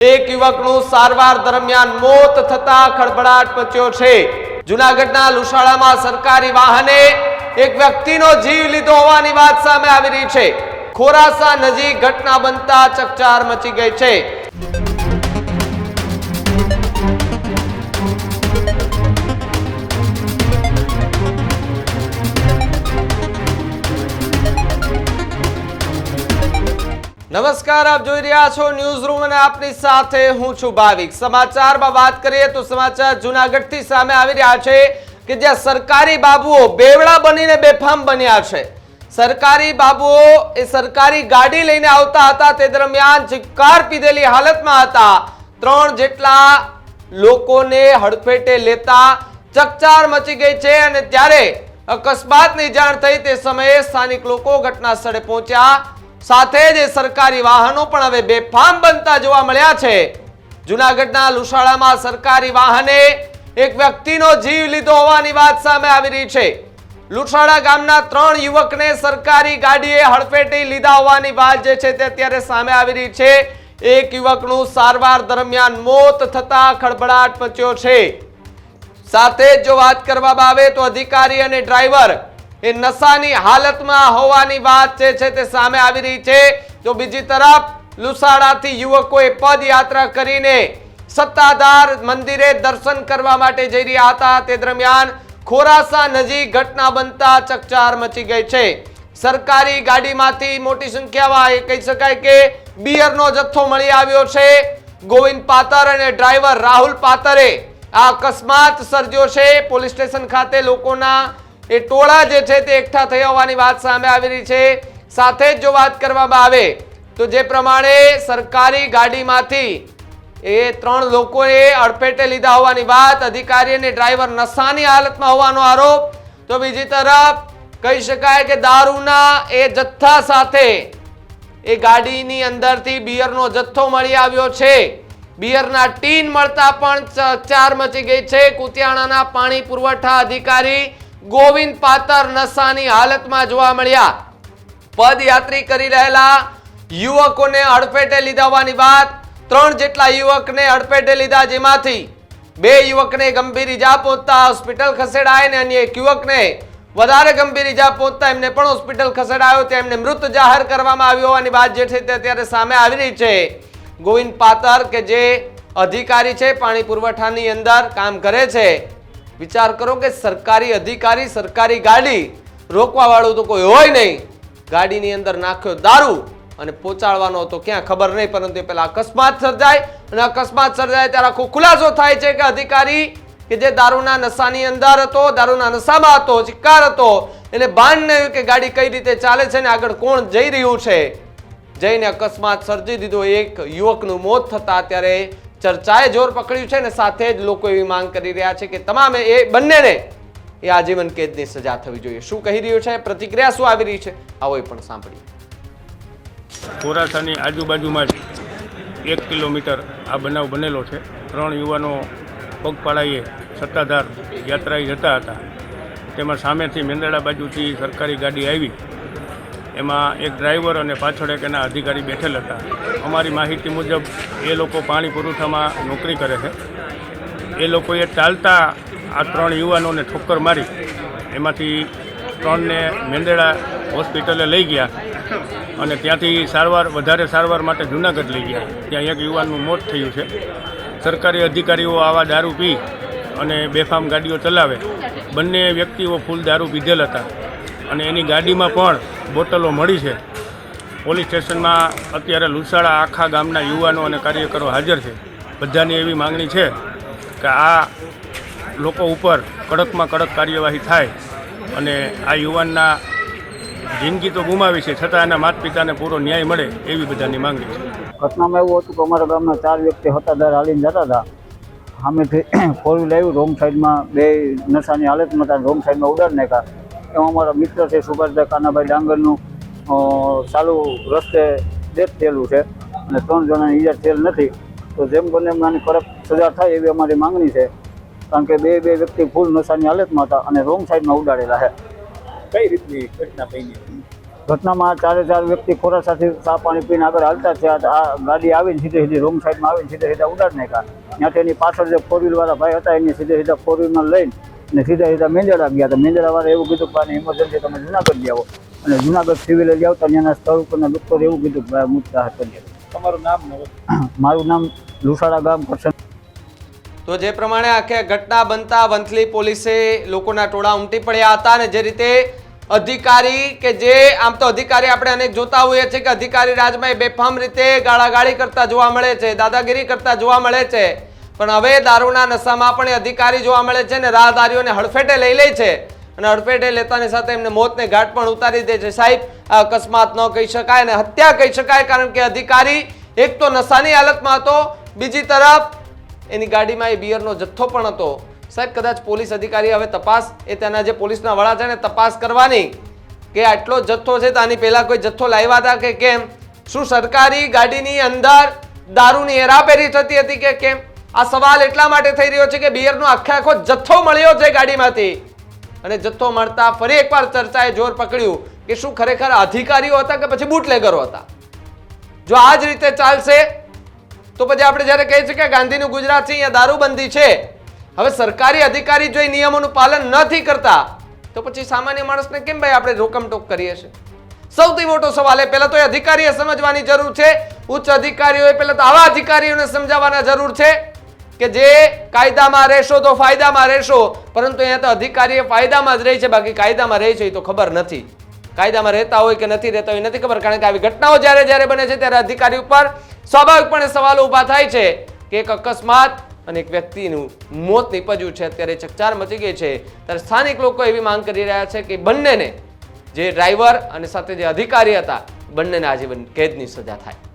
એક યુવકનું સારવાર દરમિયાન મોત થતા ખળભળાટ મચ્યો છે। જૂનાગઢના લુસાડામાં સરકારી વાહને એક વ્યક્તિનો જીવ લીધો હોવાની વાત સામે આવી રહી છે। ખોરાસા નજીક ઘટના બનતા ચકચાર મચી ગઈ છે। नमस्कार, आप જોઈ રહ્યા છો ન્યૂઝ રૂમ અને આપની સાથે હું છું ભાવિક। સમાચારમાં વાત કરીએ તો સમાચાર જૂનાગઢથી સામે આવી રહ્યા છે કે જ્યાં સરકારી બાબુઓ બેવડા બનીને બેફામ બન્યા છે। સરકારી બાબુઓ એ સરકારી ગાડી લઈને આવતા હતા તે દરમિયાન ચિક્કાર પીધેલી હાલતમાં હતા। 3 જેટલા લોકોને હડફેટે લેતા ચકચાર મચી ગઈ છે અને ત્યારે અકસ્માતની જાણ થઈ તે સમયે સ્થાનિક લોકો ઘટના સ્થળે પહોંચ્યા। સાથે જ સરકારી વાહનો પણ હવે બેફામ બનતા જોવા મળ્યા છે। જૂનાગઢના લુસાડામાં સરકારી વાહને એક વ્યક્તિનો જીવ લીધો હોવાની વાત સામે આવી રહી છે। લુસાડા ગામના 3 યુવકને સરકારી ગાડીએ હડફેટી લીધા હોવાની વાત જે છે તે અત્યારે સામે આવી રહી છે। એક યુવકનું સારવાર દરમિયાન મોત થતા ખળભળાટ મચ્યો છે। સાથે જો વાત કરવામાં આવે તો અધિકારી અને ડ્રાઈવર એ નશાની હાલતમાં હોવાની વાત છે તે સામે આવી રહી છે। તો બીજી તરફ લુસાડાથી યુવકોએ પદયાત્રા કરીને સત્તાધાર મંદિરે દર્શન કરવા માટે જઈ રહ્યા હતા તે દરમિયાન ખોરાસા નજીક ઘટના બનતા ચકચાર મચી ગઈ છે। સરકારી ગાડીમાંથી મોટી સંખ્યામાં એ કહી શકાય કે બિયરનો જથ્થો મળી આવ્યો છે। ગોવિંદ પાતર અને ડ્રાઈવર રાહુલ પાતરે આ અકસ્માત સર્જ્યો છે। પોલીસ સ્ટેશન ખાતે લોકોના એ ટોળા જે છે તે એકઠા થયા હોવાની વાત સામે આવી રહી છે। સાથે જ જો વાત કરવામાં આવે તો જે પ્રમાણે સરકારી ગાડીમાંથી એ 3 લોકોએ અડફેટે લીધા હોવાની વાત, અધિકારી અને ડ્રાઈવર નશાની હાલતમાં હોવાનો આરોપ, તો બીજી તરફ કહી શકાય કે દારૂના એ જથ્થા સાથે એ ગાડીની અંદરથી બિયરનો જથ્થો મળી આવ્યો છે। બિયરના ટીન મળતા પણ ચકચાર મચી ગઈ છે। કુતિયાણાના પાણી પુરવઠા અધિકારી ગોવિંદ પાતર નશાની હાલતમાં જોવા મળ્યા। પદયાત્રી કરી રહેલા યુવકોને અડફેટે લીધા હોવાની વાત। 3 જેટલા યુવકને અડફેટે લીધા, જેમાંથી 2 યુવકને ગંભીર ઈજા પહોંચતા હોસ્પિટલ ખસેડાય અને અન્ય 1 યુવકને વધારે ગંભીર ઈજા પહોંચતા એમને પણ હોસ્પિટલ ખસેડાયો। તેમને મૃત જાહેર કરવામાં આવ્યો હોવાની વાત જે છે તે અત્યારે સામે આવી રહી છે। ગોવિંદ પાતર કે જે અધિકારી છે, પાણી પુરવઠાની અંદર કામ કરે છે, विचार करो कि सरकारी अधिकारी सरकारी गाड़ी रोकवा वाळो तो कोई होय नहीं, गाड़ी नी अंदर नाख्यो दारू अने पहोंचाडवानो तो क्या खबर नहीं, परंतु पहला अकस्मात सर्जाय अने अकस्मात सर्जाय त्यारे आखो खुलासो थाय छे के अधिकारी के जे दारूना नशानी अंदर हतो, दारूना नशामां हतो, चिक्कार हतो, एने भान नहीं के गाड़ी कई रीते चाले छे ने आगळ कोण जई रह्युं छे। जईने अकस्मात सर्जी दीधो। एक युवकनुं मोत थता त्यारे चर्चाए जोर पकड़્યું છે ને સાથે જ લોકો એવી માંગ કરી રહ્યા છે કે તમામે એ બંનેને એ આજીવન કેદની સજા થવી જોઈએ। શું કહી રહ્યો છે, પ્રતિક્રિયા શું આવી રહી છે, આવો એ પણ સાંભળીએ। ખોરાસાની આજુબાજુમાં જ 1 કિલોમીટર આ બનાવ બનેલો છે। 3 યુવાનો પગપાળાએ સત્તાધાર યાત્રાએ જતા હતા, તેમાં સામેથી મેંદરડા બાજુથી સરકારી ગાડી આવી। એમાં એક ડ્રાઈવર અને પાછળ એક એના અધિકારી બેઠેલ હતા। અમારી માહિતી મુજબ એ લોકો પાણી પુરવઠામાં નોકરી કરે છે। એ લોકોએ ચાલતા આ 3 યુવાનોને ઠોક્કર મારી એમાંથી 3ને મેંદરડા હોસ્પિટલે લઈ ગયા અને ત્યાંથી વધારે સારવાર માટે જૂનાગઢ લઈ ગયા। ત્યાં એક યુવાનનું મોત થયું છે। સરકારી અધિકારીઓ આવા દારૂ પી અને બેફામ ગાડીઓ ચલાવે। બંને વ્યક્તિઓ ફૂલ દારૂ પીધેલ હતા અને એની ગાડીમાં પણ બોટલો મળી છે। પોલીસ સ્ટેશનમાં અત્યારે લુસાડા આખા ગામના યુવાનો અને કાર્યકરો હાજર છે। બધાની એવી માંગણી છે કે આ લોકો ઉપર કડકમાં કડક કાર્યવાહી થાય અને આ યુવાનના જિંદગી તો ગુમાવી છે છતાં એના માતા પિતાને પૂરો ન્યાય મળે એવી બધાની માંગણી છે। ઘટનામાં એવું હતું કે અમારા ગામના 4 વ્યક્તિ હતાધાર હાલીને જતા હતા। સામેથી 4 વ્હીલ આવ્યું, રોંગ સાઈડમાં 2 નશાની હાલતમાં હતા, રોંગ સાઈડમાં ઉડાડી નાખ્યા। એમાં અમારા મિત્ર છે સુભાષભાઈ કાનાભાઈ ડાંગરનું ચાલુ રસ્તે ડેથ થયેલું છે અને 3 જણાની ઈજા થયેલ નથી। તો જેમ બને એમ આની કડક સજા થાય એવી અમારી માંગણી છે, કારણ કે 2 વ્યક્તિ ફૂલ નશાની હાલતમાં હતા અને રોંગ સાઈડમાં ઉડાડેલા છે। કઈ રીતની ઘટના બની? ઘટનામાં ચારે ચાર વ્યક્તિ ખોરા સાથે ચા પાણી પીને આગળ હાલતા થયા. આ ગાડી આવીને સીધે સીધી રોંગ સાઈડમાં આવીને સીધા ઉડાડી નાખ્યા. ત્યાંથી એની પાછળ જે ફોર વ્હીલવાળા ભાઈ હતા એની સીધા ફોર વ્હીલમાં લઈને અને સીધા મેંદરડા ગયા હતા. મેંદરડાવાળા એવું કીધું કે ભાઈ ઇમરજન્સી તમે જુનાગઢ જાઓ અને જુનાગઢ સિવિલે જાઓ તો ત્યાંના સ્થળ ઉપરના ડૉક્ટરે એવું કીધું કે ભાઈ મૃત જાહેર કરીએ. તમારું નામ? મારું નામ લુસાડા ગામ કરશન. તો જે પ્રમાણે આખે ઘટના બનતા વંથલી પોલીસે લોકોના ટોળા ઉમટી પડ્યા હતા અને જે રીતે અધિકારી કે જે આમ તો અધિકારી આપણે અનેક જોતા હોઈએ છીએ કે અધિકારી રાજમાં બેફામ રીતે ગાળાગાળી કરતા જોવા મળે છે, દાદાગીરી કરતા જોવા મળે છે, પણ હવે દારૂના નશામાં પણ એ અધિકારી જોવા મળે છે ને રાહદારીઓને હડફેટે લઈ લે છે અને હડફેટે લેતાની સાથે એમને મોતને ઘાટ પણ ઉતારી દે છે. સાહેબ, આ અકસ્માત ન કહી શકાય અને હત્યા કહી શકાય, કારણ કે અધિકારી એક તો નશાની હાલતમાં હતો, બીજી તરફ એની ગાડીમાં એ બિયરનો જથ્થો પણ હતો. સાહેબ, કદાચ પોલીસ અધિકારી હવે તપાસ એ તેના જે પોલીસના વડા છે ને તપાસ કરવાની કે આટલો જથ્થો છે તો આની પહેલા કોઈ જથ્થો લાવ્યા હતા કે કેમ, શું સરકારી ગાડીની અંદર દારૂની હેરાફેરી થતી હતી કે કેમ. આ સવાલ એટલા માટે થઈ રહ્યો છે કે બિયરનો આખો જથ્થો મળ્યો છે ગાડીમાંથી અને જથ્થો મળતા ફરી એકવાર ચર્ચાએ જોર પકડ્યું કે શું ખરેખર અધિકારીઓ હતા કે પછી બુટલેગરો હતા. જો આ જ રીતે ચાલશે તો પછી આપણે જ્યારે કહીએ છીએ કે ગાંધીનું ગુજરાત છે, અહીંયા દારૂબંધી છે, હવે સરકારી અધિકારી જો એ નિયમોનું પાલન નથી કરતા તો પછી સામાન્ય માણસને કેમ ભાઈ આપણે રોકમટોક કરીએ છીએ? સૌથી મોટો સવાલ એ પહેલા તો એ અધિકારીએ સમજવાની જરૂર છે, ઉચ્ચ અધિકારીઓએ પહેલા તો આવા અધિકારીઓને સમજાવવાના જરૂર છે કે જે કાયદામાં રહેશો તો ફાયદામાં રહેશો, પરંતુ અહીંયા તો અધિકારીએ ફાયદામાં જ રહે છે, બાકી કાયદામાં રહે છે એ તો ખબર નથી. કાયદામાં રહેતા હોય કે નથી રહેતા હોય નથી ખબર, કારણ કે આવી ઘટનાઓ જ્યારે જ્યારે બને છે ત્યારે અધિકારી ઉપર સ્વાભાવિકપણે સવાલો ઊભા થાય છે કે એક અકસ્માત અને એક વ્યક્તિનું મોત નીપજ્યું છે. અત્યારે ચકચાર મચી ગઈ છે. ત્યારે સ્થાનિક લોકો એવી માંગ કરી રહ્યા છે કે બંનેને, જે ડ્રાઈવર અને સાથે જે અધિકારી હતા, બંનેને આજીવન કેદની સજા થાય.